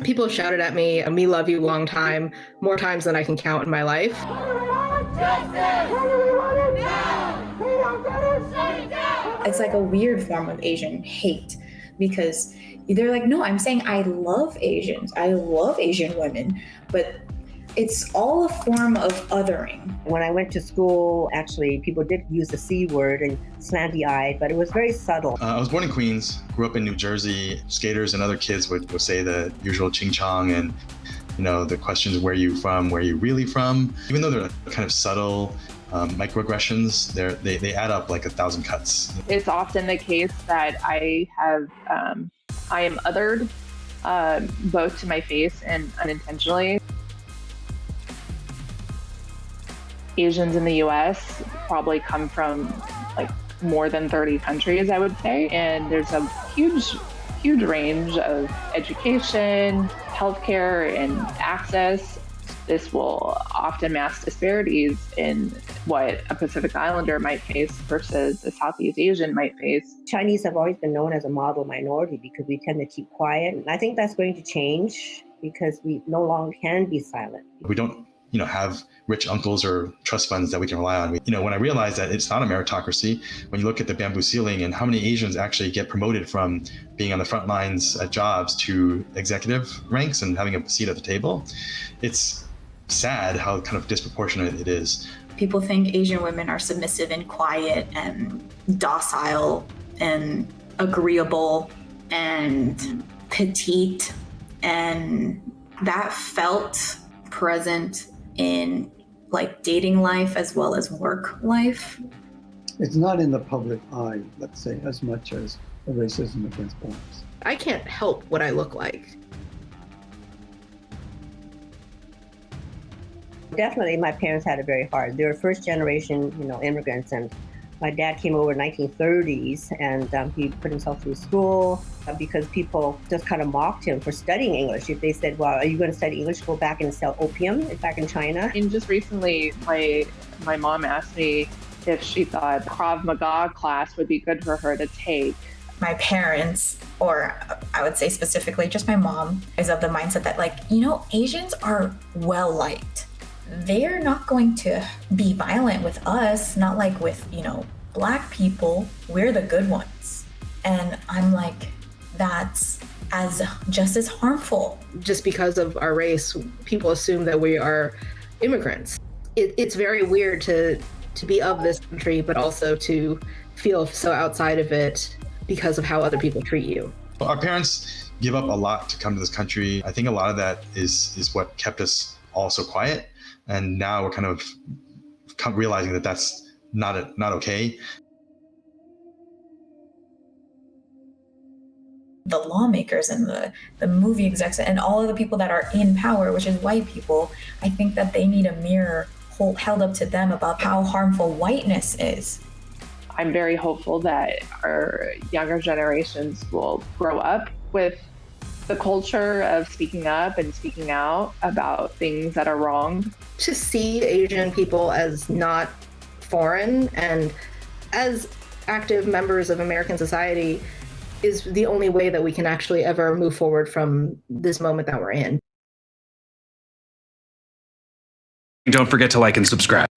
People have shouted at me, "Me love you long time," more times than I can count in my life. It's like a weird form of Asian hate because they're like, no, I'm saying I love Asians. I love Asian women, but it's all a form of othering. When I went to school, actually, people did use the C word and slanty-eyed, but it was very subtle. I was born in Queens, grew up in New Jersey. Skaters and other kids would say the usual ching chong and, the questions, where are you from, where are you really from? Even though they're kind of subtle microaggressions, they add up like 1,000 cuts. It's often the case that I am othered, both to my face and unintentionally. Asians in the US probably come from like more than 30 countries, I would say. And there's a huge range of education, healthcare, and access. This will often mask disparities in what a Pacific Islander might face versus a Southeast Asian might face. Chinese have always been known as a model minority because we tend to keep quiet. And I think that's going to change because we no longer can be silent. We don't have rich uncles or trust funds that we can rely on. When I realized that it's not a meritocracy, when you look at the bamboo ceiling and how many Asians actually get promoted from being on the front lines at jobs to executive ranks and having a seat at the table, it's sad how kind of disproportionate it is. People think Asian women are submissive and quiet and docile and agreeable and petite, and that felt present in like dating life as well as work life. It's not in the public eye, let's say, as much as the racism against blacks. I can't help what I look like. Definitely, my parents had it very hard. They were first generation, immigrants, and my dad came over in the 1930s, and he put himself through school because people just kind of mocked him for studying English. If they said, well, are you going to study English, go back and sell opium back in China? And just recently, my mom asked me if she thought Krav Maga class would be good for her to take. My parents, or I would say specifically just my mom, is of the mindset that Asians are well-liked. They're not going to be violent with us, not like with, Black people. We're the good ones. And I'm like, that's just as harmful. Just because of our race, people assume that we are immigrants. It's very weird to be of this country, but also to feel so outside of it because of how other people treat you. Our parents give up a lot to come to this country. I think a lot of that is what kept us all so quiet. And now we're kind of realizing that that's not okay. The lawmakers and the movie execs and all of the people that are in power, which is white people, I think that they need a mirror held up to them about how harmful whiteness is. I'm very hopeful that our younger generations will grow up with the culture of speaking up and speaking out about things that are wrong. To see Asian people as not foreign and as active members of American society is the only way that we can actually ever move forward from this moment that we're in. Don't forget to like and subscribe.